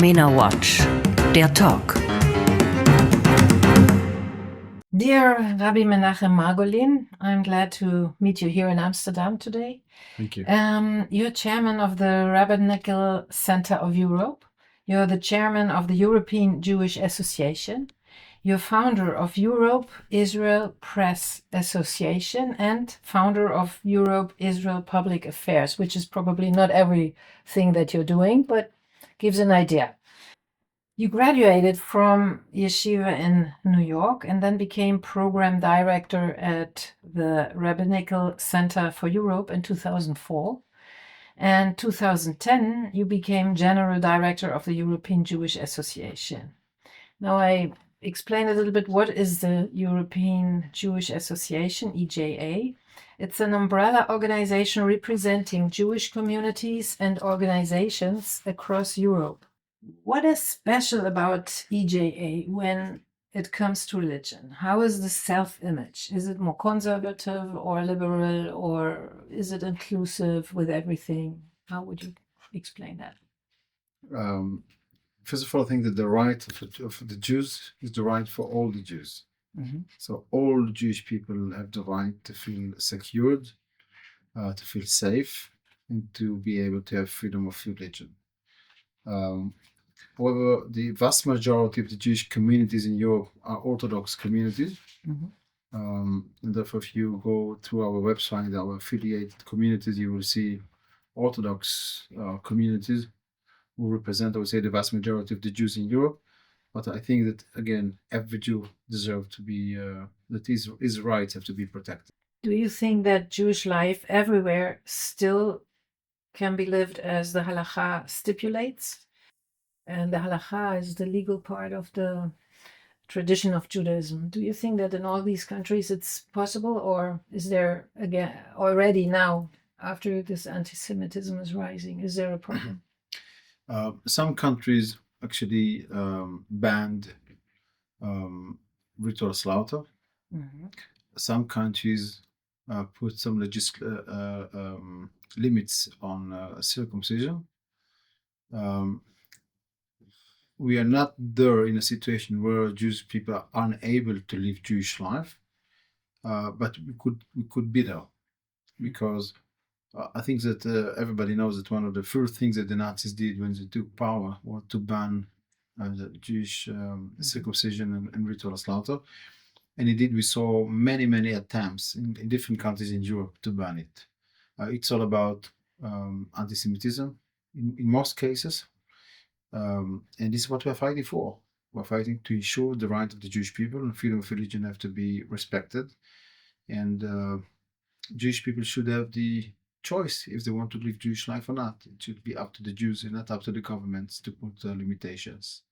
Mena-Watch, der Talk. Dear Rabbi Margolin, I'm glad to meet you here in Amsterdam today. Thank you. You're chairman of the Rabbinical Center of Europe. You're the chairman of the European Jewish Association. You're founder of Europe Israel Press Association and founder of Europe Israel Public Affairs, which is probably not everything that you're doing, but gives an idea. You graduated from yeshiva in New York and then became program director at the Rabbinical Center for Europe in 2004. And 2010, you became general director of the European Jewish Association. Now I explain a little bit what is the European Jewish Association, EJA. It's an umbrella organization representing Jewish communities and organizations across Europe. What is special about EJA when it comes to religion? How is the self-image? Is it more conservative or liberal, or is it inclusive with everything? How would you explain that? First of all, I think that the right of the Jews is the right for all the Jews. Mm-hmm. So all Jewish people have the right to feel secured, to feel safe, and to be able to have freedom of religion. However, the vast majority of the Jewish communities in Europe are Orthodox communities. Mm-hmm. And therefore, if you go through our website, our affiliated communities, you will see Orthodox communities who represent, I would say, the vast majority of the Jews in Europe. But I think that, again, every Jew deserves to be, that his rights have to be protected. Do you think that Jewish life everywhere still can be lived as the halakha stipulates? And the halakha is the legal part of the tradition of Judaism. Do you think that in all these countries it's possible, or is there, again, already now, after this anti-Semitism is rising, is there a problem? Some countries actually banned ritual slaughter. Mm-hmm. Some countries put some limits on circumcision. We are not there in a situation where Jewish people are unable to live Jewish life, but we could be there, because I think that everybody knows that one of the first things that the Nazis did when they took power was to ban the Jewish circumcision and ritual slaughter. And indeed, we saw many attempts in different countries in Europe to ban it. It's all about anti-Semitism in most cases. And this is what we're fighting for. We're fighting to ensure the right of the Jewish people and freedom of religion have to be respected. And Jewish people should have the choice if they want to live Jewish life or not. It should be up to the Jews and not up to the governments to put limitations.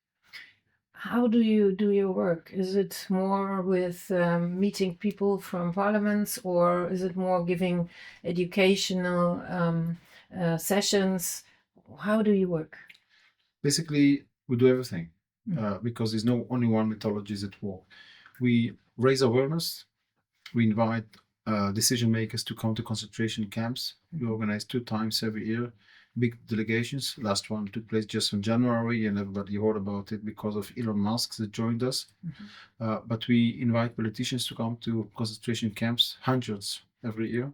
How do you do your work? Is it more with meeting people from parliaments, or is it more giving educational sessions? How do you work? Basically, we do everything because there's no only one methodology at work. We raise awareness. We invite decision makers to come to concentration camps. We organize 2 times every year, big delegations. Last one took place just in January, and everybody heard about it because of Elon Musk that joined us. Mm-hmm. But we invite politicians to come to concentration camps, hundreds every year.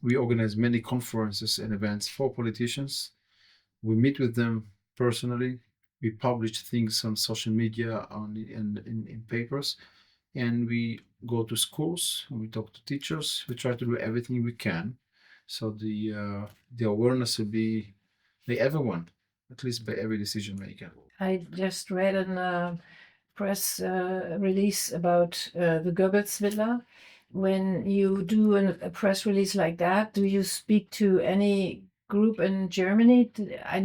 We organize many conferences and events for politicians. We meet with them personally. We publish things on social media, in papers, and we go to schools and we talk to teachers. We try to do everything we can, so the awareness will be by everyone, at least by every decision maker. I just read a press release about the Goebbels villa. When you do a press release like that, do you speak to any group in Germany? I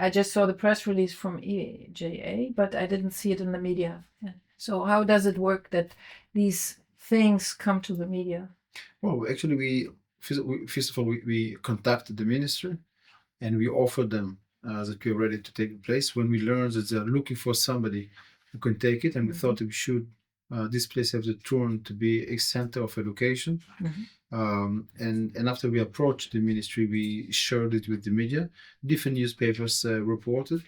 just saw the press release from EJA, but I didn't see it in the media. Yeah. So how does it work that these things come to the media? Well, actually, we first of all contacted the ministry, and we offered them that we are ready to take the place. When we learned that they are looking for somebody who can take it, and we thought we should this place have the turn to be a center of education. And after we approached the ministry, we shared it with the media. Different newspapers reported.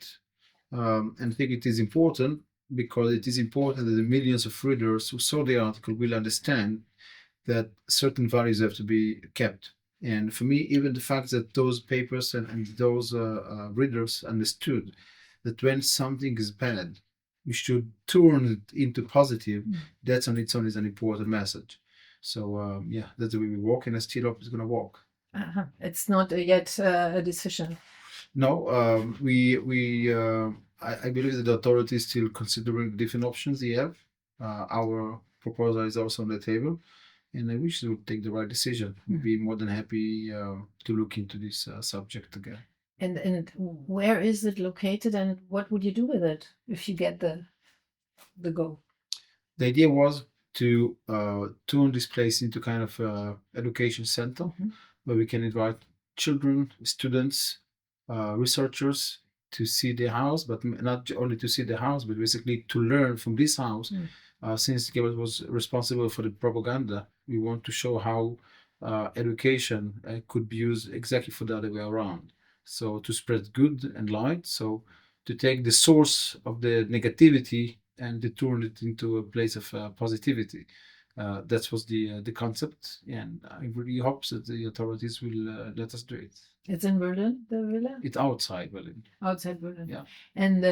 And I think it is important because it is important that the millions of readers who saw the article will understand that certain values have to be kept. And for me, even the fact that those papers and those readers understood that when something is bad, we should turn it into positive, that's on its own is an important message. So that's the way we walk, and I still hope it's going to walk. It's not yet a decision. No, I believe that the authority is still considering different options they have. Our proposal is also on the table, and I wish they would take the right decision. We'd be more than happy to look into this subject again. And where is it located, and what would you do with it if you get the go? The idea was to turn this place into kind of education center where we can invite children, students, researchers to see the house, but not only to see the house, but basically to learn from this house. Since Goebbels was responsible for the propaganda, we want to show how education could be used exactly for the other way around. So to spread good and light, so to take the source of the negativity and to turn it into a place of positivity. That was the concept, and I really hope that the authorities will let us do it. It's in Berlin, the villa? It's outside Berlin. Outside Berlin. Yeah. And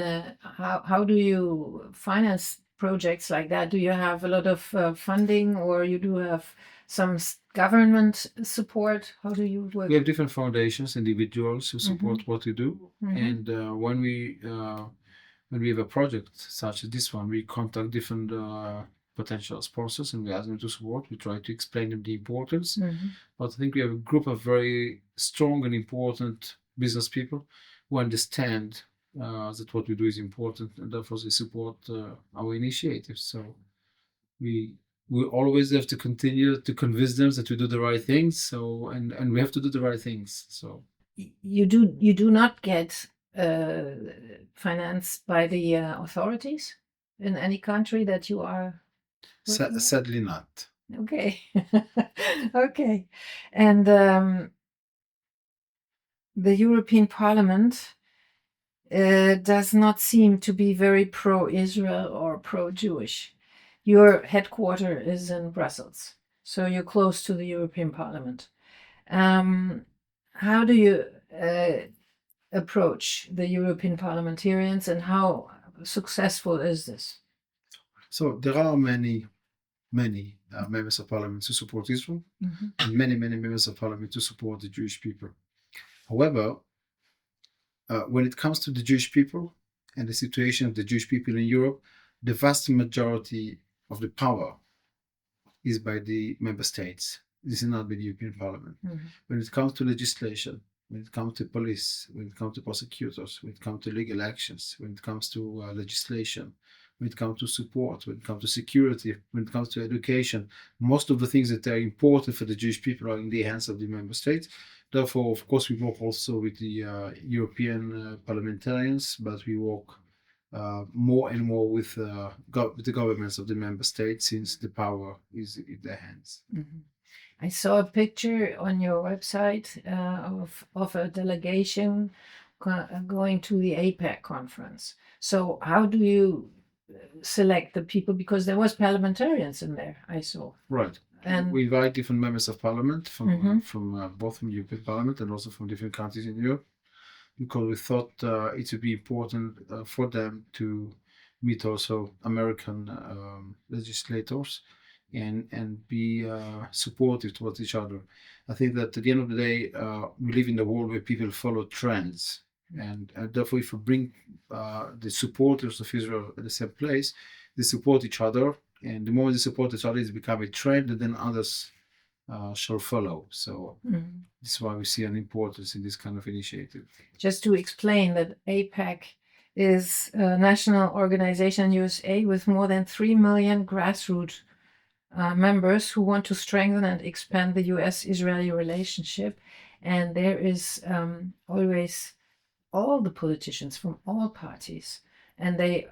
how do you finance projects like that? Do you have a lot of funding, or you do have some government support? How do you work? We have different foundations, individuals who support what we do, and when we have a project such as this one, we contact different potential sponsors and we ask them to support. We try to explain them the importance. But I think we have a group of very strong and important business people who understand that what we do is important, and therefore they support our initiatives. So we always have to continue to convince them that we do the right things. So and we have to do the right things. So you do not get financed by the authorities in any country that you are? Sadly not. Okay. Okay. And the European Parliament does not seem to be very pro-Israel or pro-Jewish. Your headquarters is in Brussels, so you're close to the European Parliament. How do you approach the European parliamentarians, and how successful is this? So there are many members of parliament who support Israel, and many members of parliament who support the Jewish people. However, when it comes to the Jewish people and the situation of the Jewish people in Europe, the vast majority of the power is by the member states. This is not by the European Parliament. When it comes to legislation, when it comes to police, when it comes to prosecutors, when it comes to legal actions, when it comes to legislation, when it comes to support, when it comes to security, when it comes to education, most of the things that are important for the Jewish people are in the hands of the member states. Therefore, of course, we work also with the European parliamentarians, but we work more and more with the governments of the member states, since the power is in their hands. I saw a picture on your website of a delegation going to the APEC conference. So how do you select the people? Because there was parliamentarians in there, I saw. Right. And we invite different members of parliament from both from the European Parliament and also from different countries in Europe, because we thought it would be important for them to meet also American legislators and be supportive towards each other. I think that at the end of the day, we live in a world where people follow trends, and therefore if we bring the supporters of Israel at the same place, they support each other, and the more they support each other, it's become a trend, and then others shall follow. So this is why we see an importance in this kind of initiative. Just to explain that APEC is a national organization in USA with more than 3 million grassroots members who want to strengthen and expand the US-Israeli relationship. And there is always all the politicians from all parties, and they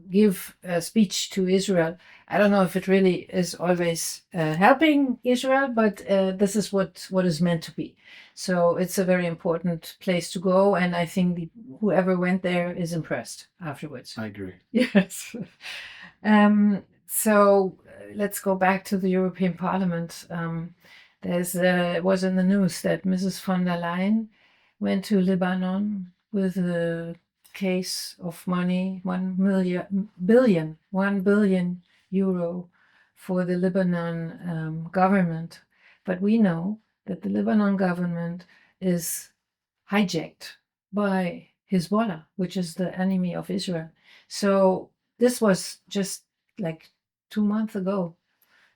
give a speech to Israel. I don't know if it really is always helping Israel, but this is what is meant to be. So it's a very important place to go, and I think whoever went there is impressed afterwards. I agree. Yes. Let's go back to the European Parliament. It was in the news that Mrs. von der Leyen went to Lebanon with a case of money, 1 billion euro for the Lebanon government. But we know that the Lebanon government is hijacked by Hezbollah, which is the enemy of Israel. So this was just like 2 months ago.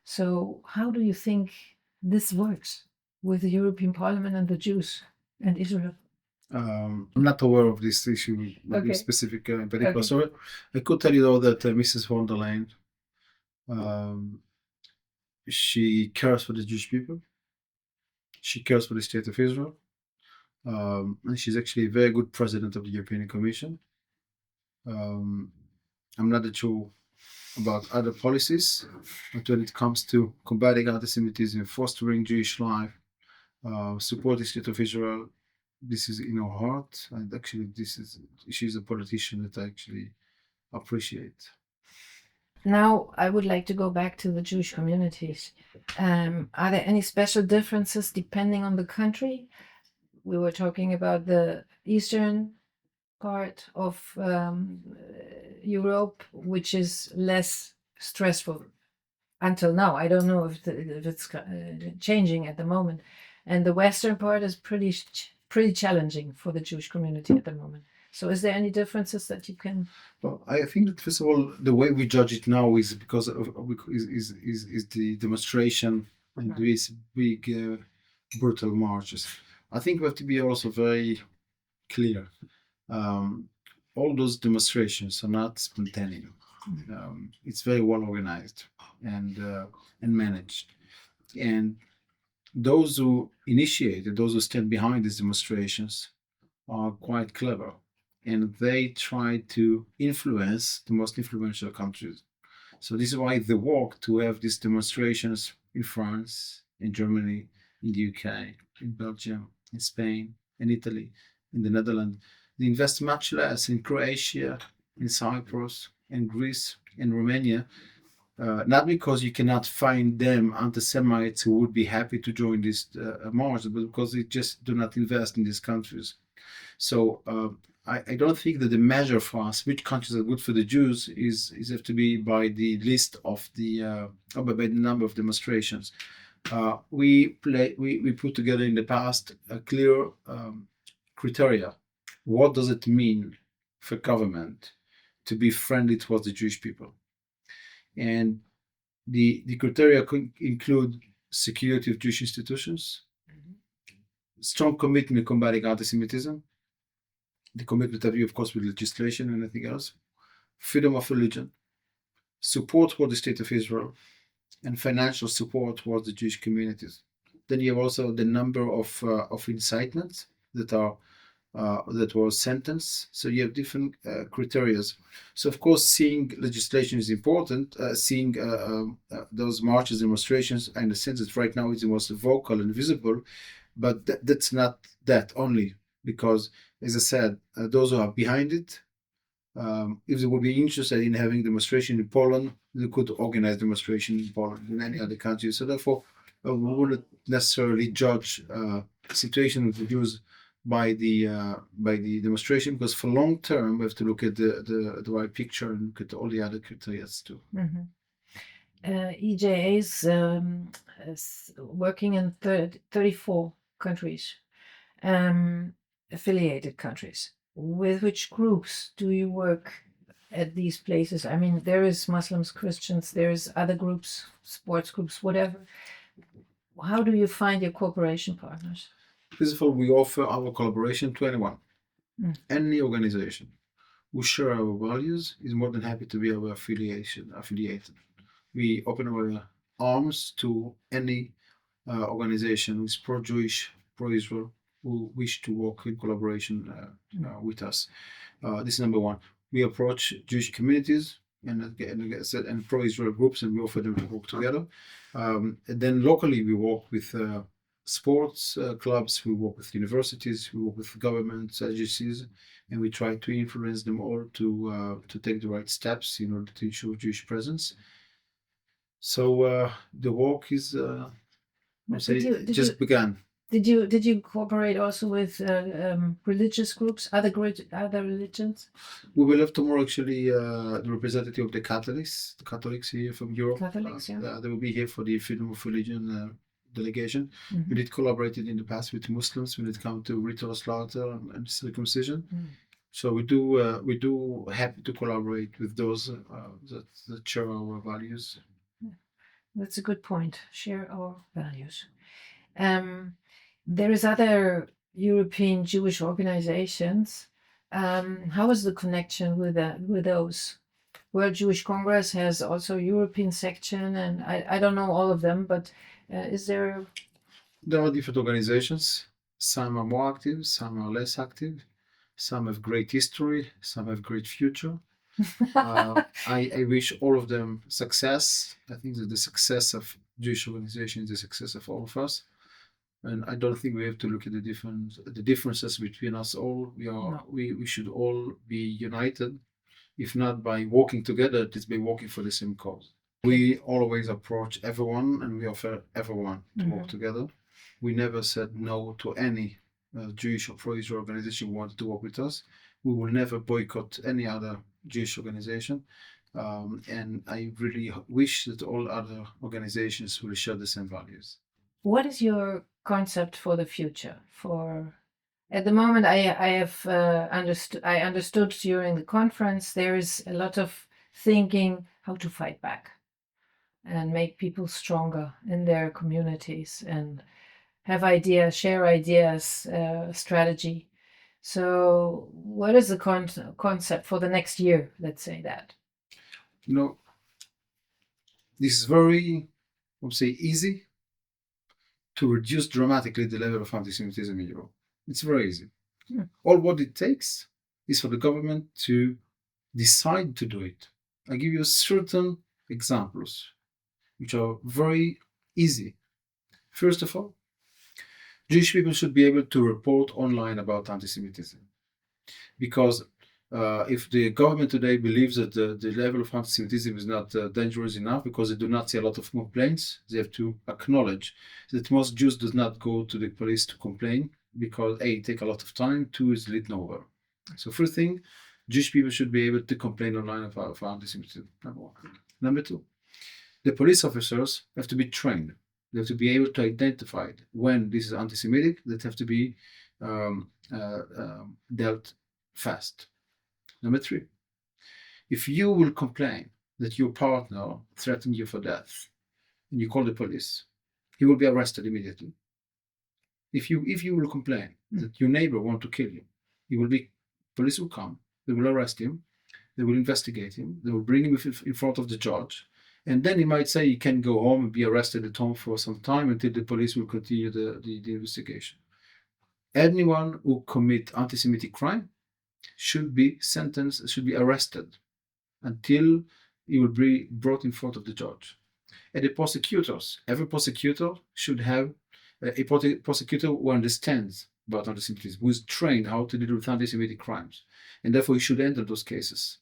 So how do you think this works with the European Parliament and the Jews and Israel? I'm not aware of this issue, Okay. specific in particular. Okay. So I could tell you though that Mrs. von der Leyen, she cares for the Jewish people. She cares for the state of Israel. And she's actually a very good president of the European Commission. I'm not sure about other policies, but when it comes to combating anti-Semitism, fostering Jewish life, supporting the state of Israel, this is in her heart, and actually she's a politician that I actually appreciate. Now, I would like to go back to the Jewish communities. Are there any special differences depending on the country? We were talking about the eastern part of Europe, which is less stressful until now. I don't know if it's changing at the moment. And the western part is pretty challenging for the Jewish community at the moment. So is there any differences that you can? Well, I think that first of all, the way we judge it now is because is the demonstration and these big brutal marches. I think we have to be also very clear. All those demonstrations are not spontaneous. It's very well organized and managed. And those who initiated, those who stand behind these demonstrations are quite clever. And they try to influence the most influential countries. So this is why they work to have these demonstrations in France, in Germany, in the UK, in Belgium, in Spain, in Italy, in the Netherlands. They invest much less in Croatia, in Cyprus, in Greece, in Romania, not because you cannot find them anti-Semites who would be happy to join this march, but because they just do not invest in these countries. So I don't think that the measure for us, which countries are good for the Jews, is have to be by the list of the by the number of demonstrations. We put together in the past a clear criteria. What does it mean for government to be friendly towards the Jewish people? And the criteria could include security of Jewish institutions, strong commitment to combating anti-Semitism, the commitment of you, of course, with legislation and anything else, freedom of religion, support for the state of Israel, and financial support towards the Jewish communities. Then you have also the number of incitements that were sentenced. So you have different criteria. So of course, seeing legislation is important. Seeing those marches, demonstrations, in the sense that right now it's the most vocal and visible, but that's not that only. Because, as I said, those who are behind it, if they would be interested in having demonstration in Poland, they could organize demonstration in Poland and any other country. So therefore, we wouldn't necessarily judge the situation of the Jews by the demonstration, because for long term we have to look at the right picture and look at all the other criteria too. Mm-hmm. EJA is working in 34 countries. Affiliated countries. With which groups do you work at these places? I mean, there is Muslims, Christians, there is other groups, sports groups, whatever. How do you find your cooperation partners? First of all, we offer our collaboration to anyone. Any organization who share our values is more than happy to be our affiliated. We open our arms to any organization who is pro-Jewish, pro-Israel, who wish to work in collaboration with us. This is number one. we approach Jewish communities and pro-Israel groups, and we offer them to work together. And then locally, we work with sports clubs, we work with universities, we work with government agencies, and we try to influence them all to take the right steps in order to ensure Jewish presence. So the work is began. Did you cooperate also with religious groups, other religions? We will have tomorrow actually the representative of the Catholics here from Europe. Catholics, yeah. They will be here for the freedom of religion delegation. Mm-hmm. We did collaborated in the past with Muslims when it comes to ritual slaughter and circumcision. Mm. So we do happy to collaborate with those that share our values. Yeah. That's a good point. Share our values. There is other European Jewish organizations. How is the connection with those? World Jewish Congress has also a European section, and I don't know all of them, but is there? There are different organizations. Some are more active, some are less active. Some have great history, some have great future. I wish all of them success. I think that the success of Jewish organizations is the success of all of us. And I don't think we have to look at the differences between us all. We should all be united, if not by working together, it's by working for the same cause. We always approach everyone, and we offer everyone to work together. We never said no to any Jewish or pro-Israel organization who wanted to work with us. We will never boycott any other Jewish organization. And I really wish that all other organizations will share the same values. What is your concept for the future? At the moment, I understood during the conference there is a lot of thinking how to fight back and make people stronger in their communities and have ideas, share ideas, strategy. So, what is the concept for the next year? Let's say that. This is very, easy to reduce dramatically the level of anti-Semitism in Europe. It's very easy. Yeah. All what it takes is for the government to decide to do it. I give you certain examples which are very easy. First of all, Jewish people should be able to report online about anti-Semitism. Because if the government today believes that the level of anti-Semitism is not dangerous enough because they do not see a lot of complaints, they have to acknowledge that most Jews do not go to the police to complain because A, it takes a lot of time, 2, it's lit over. So first thing, Jewish people should be able to complain online about anti-Semitism, number 1. Number 2, the police officers have to be trained. They have to be able to identify when this is anti-Semitic, that have to be dealt fast. Number 3, if you will complain that your partner threatened you for death and you call the police, he will be arrested immediately. If you will complain that your neighbor want to kill you, police will come, they will arrest him, they will investigate him, they will bring him in front of the judge, and then he might say he can go home and be arrested at home for some time until the police will continue the investigation. Anyone who commit anti-Semitic crime should be sentenced, should be arrested until he will be brought in front of the judge. And the prosecutors, every prosecutor should have a prosecutor who understands about anti-Semitism, who is trained how to deal with anti-Semitic crimes, and therefore he should handle those cases.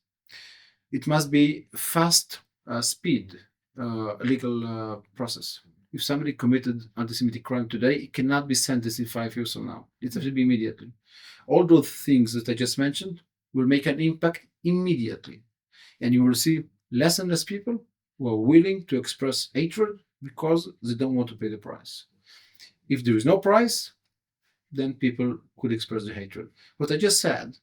It must be fast speed legal process. If somebody committed anti-Semitic crime today, it cannot be sentenced in 5 years from now. It has to be immediately. All those things that I just mentioned will make an impact immediately. And you will see less and less people who are willing to express hatred because they don't want to pay the price. If there is no price, then people could express the hatred. What I just said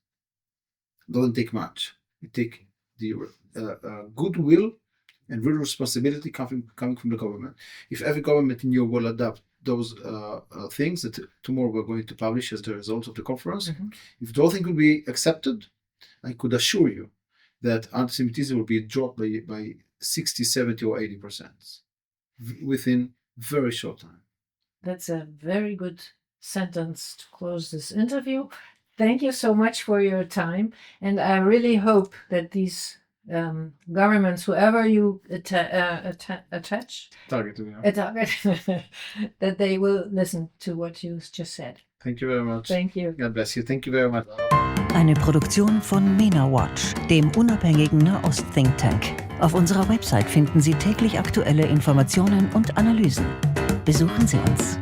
doesn't take much. It takes the goodwill and real responsibility coming from the government. If every government in your world adopt those things that tomorrow we're going to publish as the results of the conference, if those things will be accepted, I could assure you that anti-Semitism will be dropped by 60, 70 or 80% within very short time. That's a very good sentence to close this interview. Thank you so much for your time, and I really hope that these governments, whoever you attach, Target, yeah. a target, that they will listen to what you just said. Thank you very much. Thank you. God bless you. Thank you very much. Eine Produktion von Mena-Watch, dem unabhängigen Nahost-Thinktank. Auf unserer Website finden Sie täglich aktuelle Informationen und Analysen. Besuchen Sie uns.